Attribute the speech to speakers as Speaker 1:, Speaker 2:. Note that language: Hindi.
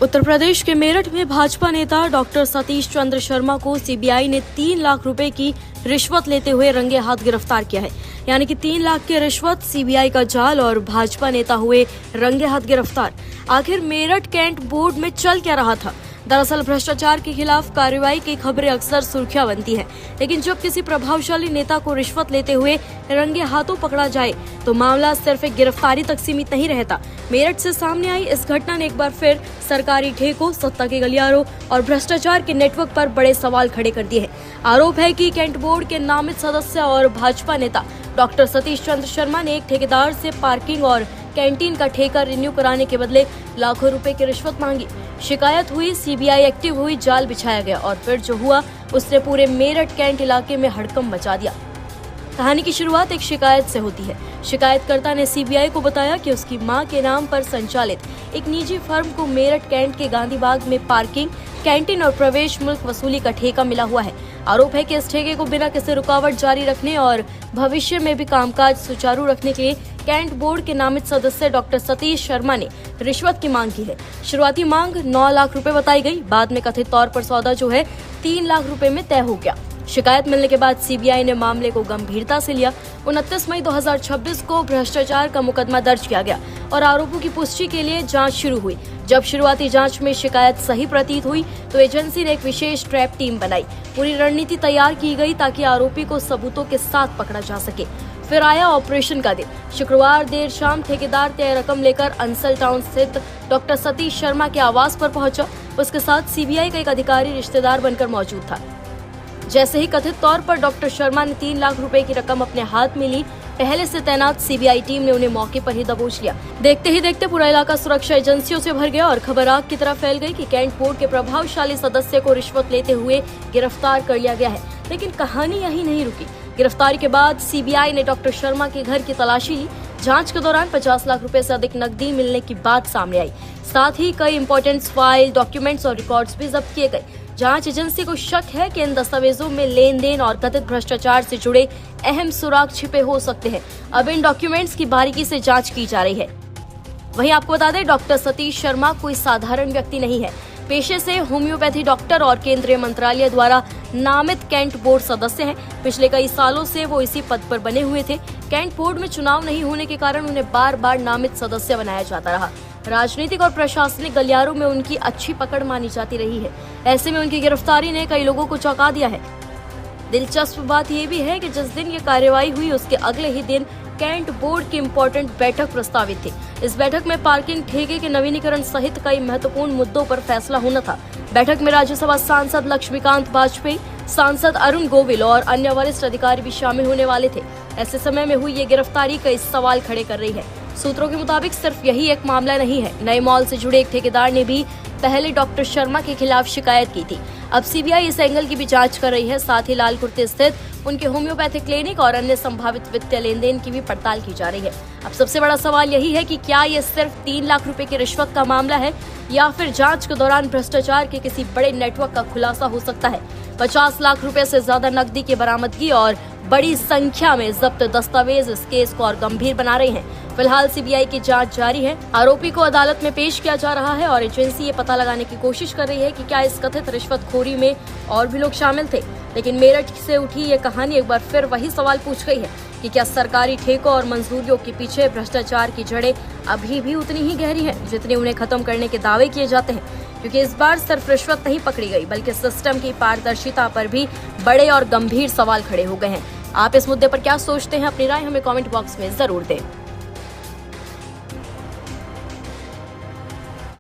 Speaker 1: उत्तर प्रदेश के मेरठ में भाजपा नेता डॉक्टर सतीश चंद्र शर्मा को सीबीआई ने 3 लाख रुपए की रिश्वत लेते हुए रंगे हाथ गिरफ्तार किया है। यानी कि 3 लाख की रिश्वत, सीबीआई का जाल और भाजपा नेता हुए रंगे हाथ गिरफ्तार। आखिर मेरठ कैंट बोर्ड में चल क्या रहा था? दरअसल भ्रष्टाचार के खिलाफ कार्रवाई की खबरें अक्सर सुर्खियां बनती हैं, लेकिन जब किसी प्रभावशाली नेता को रिश्वत लेते हुए रंगे हाथों पकड़ा जाए तो मामला सिर्फ एक गिरफ्तारी तक सीमित नहीं रहता। मेरठ से सामने आई इस घटना ने एक बार फिर सरकारी ठेकों, सत्ता के गलियारों और भ्रष्टाचार के नेटवर्क पर बड़े सवाल खड़े कर दिए हैं। आरोप है कि कैंट बोर्ड के नामित सदस्य और भाजपा नेता डॉक्टर सतीश चंद्र शर्मा ने एक ठेकेदार से पार्किंग और कैंटीन का ठेका रिन्यू कराने के बदले लाखों रुपए की रिश्वत मांगी। शिकायत हुई, सीबीआई एक्टिव हुई, जाल बिछाया गया और फिर जो हुआ उसने पूरे मेरठ कैंट इलाके में हड़कंप मचा दिया। कहानी की शुरुआत एक शिकायत से होती है। शिकायतकर्ता ने सीबीआई को बताया कि उसकी मां के नाम पर संचालित एक निजी फर्म को मेरठ कैंट के गांधी बाग में पार्किंग, कैंटीन और प्रवेश शुल्क वसूली का ठेका मिला हुआ है। आरोप है कि इस ठेके को बिना किसी रुकावट जारी रखने और भविष्य में भी कामकाज सुचारू रखने के लिए कैंट बोर्ड के नामित सदस्य डॉक्टर सतीश शर्मा ने रिश्वत की मांग की है। शुरुआती मांग 9 लाख रुपए बताई गई, बाद में कथित तौर पर सौदा जो है 3 लाख रुपए में तय हो गया। शिकायत मिलने के बाद सीबीआई ने मामले को गंभीरता से लिया। 29 मई 2026 को भ्रष्टाचार का मुकदमा दर्ज किया गया और आरोपों की पुष्टि के लिए जांच शुरू हुई। जब शुरुआती जांच में शिकायत सही प्रतीत हुई तो एजेंसी ने एक विशेष ट्रैप टीम बनाई। पूरी रणनीति तैयार की गई ताकि आरोपी को सबूतों के साथ पकड़ा जा सके। फिर आया ऑपरेशन का दिन। शुक्रवार देर शाम ठेकेदार तय रकम लेकर अंसल टाउन स्थित डॉक्टर सतीश शर्मा के आवास पर पहुंचा। उसके साथ सीबीआई का एक अधिकारी रिश्तेदार बनकर मौजूद था। जैसे ही कथित तौर पर डॉक्टर शर्मा ने 3 लाख रुपए की रकम अपने हाथ में ली, पहले से तैनात सीबीआई टीम ने उन्हें मौके पर ही दबोच लिया। देखते ही देखते पूरा इलाका सुरक्षा एजेंसियों से भर गया और खबर आग की तरह फैल गई कि कैंट बोर्ड के प्रभावशाली सदस्य को रिश्वत लेते हुए गिरफ्तार कर लिया गया है। लेकिन कहानी यहीं नहीं रुकी। गिरफ्तारी के बाद सीबीआई ने डॉक्टर शर्मा के घर की तलाशी ली। जांच के दौरान 50 लाख रुपए से अधिक नकदी मिलने की बात सामने आई। साथ ही कई इंपॉर्टेंट फाइल, डॉक्यूमेंट्स और रिकॉर्ड्स भी जब्त किए गए। जांच एजेंसी को शक है कि इन दस्तावेजों में लेन देन और कथित भ्रष्टाचार से जुड़े अहम सुराग छिपे हो सकते हैं। अब इन डॉक्यूमेंट्स की बारीकी से जांच की जा रही है। वहीं आपको बता दें, डॉक्टर सतीश शर्मा कोई साधारण व्यक्ति नहीं है। पेशे से होम्योपैथी डॉक्टर और केंद्रीय मंत्रालय द्वारा नामित कैंट बोर्ड सदस्य हैं। पिछले कई सालों से वो इसी पद पर बने हुए थे। कैंट बोर्ड में चुनाव नहीं होने के कारण उन्हें बार बार नामित सदस्य बनाया जाता रहा। राजनीतिक और प्रशासनिक गलियारों में उनकी अच्छी पकड़ मानी जाती रही है। ऐसे में उनकी गिरफ्तारी ने कई लोगों को चौंका दिया है। दिलचस्प बात यह भी है कि जिस दिन ये कार्रवाई हुई उसके अगले ही दिन कैंट बोर्ड की इम्पोर्टेंट बैठक प्रस्तावित थी। इस बैठक में पार्किंग ठेके के नवीनीकरण सहित कई महत्वपूर्ण मुद्दों पर फैसला होना था। बैठक में राज्यसभा सांसद लक्ष्मीकांत वाजपेयी, सांसद अरुण गोविल और अन्य वरिष्ठ अधिकारी भी शामिल होने वाले थे। ऐसे समय में हुई ये गिरफ्तारी कई सवाल खड़े कर रही है। सूत्रों के मुताबिक सिर्फ यही एक मामला नहीं है। नए मॉल से जुड़े एक ठेकेदार ने भी पहले डॉक्टर शर्मा के खिलाफ शिकायत की थी। अब सीबीआई इस एंगल की भी जांच कर रही है। साथ ही लाल कुर्ते स्थित उनके होम्योपैथी क्लिनिक और अन्य संभावित वित्तीय लेन देन की भी पड़ताल की जा रही है। अब सबसे बड़ा सवाल यही है कि क्या ये सिर्फ 3 लाख रुपए की रिश्वत का मामला है या फिर जांच के दौरान भ्रष्टाचार के किसी बड़े नेटवर्क का खुलासा हो सकता है। 50 लाख रुपए से ज्यादा नकदी की बरामदगी और बड़ी संख्या में जब्त दस्तावेज इस केस को और गंभीर बना रहे हैं। फिलहाल सीबीआई की जांच जारी है। आरोपी को अदालत में पेश किया जा रहा है और एजेंसी ये पता लगाने की कोशिश कर रही है कि क्या इस कथित रिश्वतखोरी में और भी लोग शामिल थे। लेकिन मेरठ से उठी ये कहानी एक बार फिर वही सवाल पूछ गई है कि क्या सरकारी ठेकों और मंजूरियों के पीछे भ्रष्टाचार की जड़ें अभी भी उतनी ही गहरी हैं जितनी उन्हें खत्म करने के दावे किए जाते हैं। क्योंकि इस बार सिर्फ रिश्वत नहीं पकड़ी गई बल्कि सिस्टम की पारदर्शिता पर भी बड़े और गंभीर सवाल खड़े हो गए हैं। आप इस मुद्दे पर क्या सोचते हैं? अपनी राय हमें कमेंट बॉक्स में जरूर दें।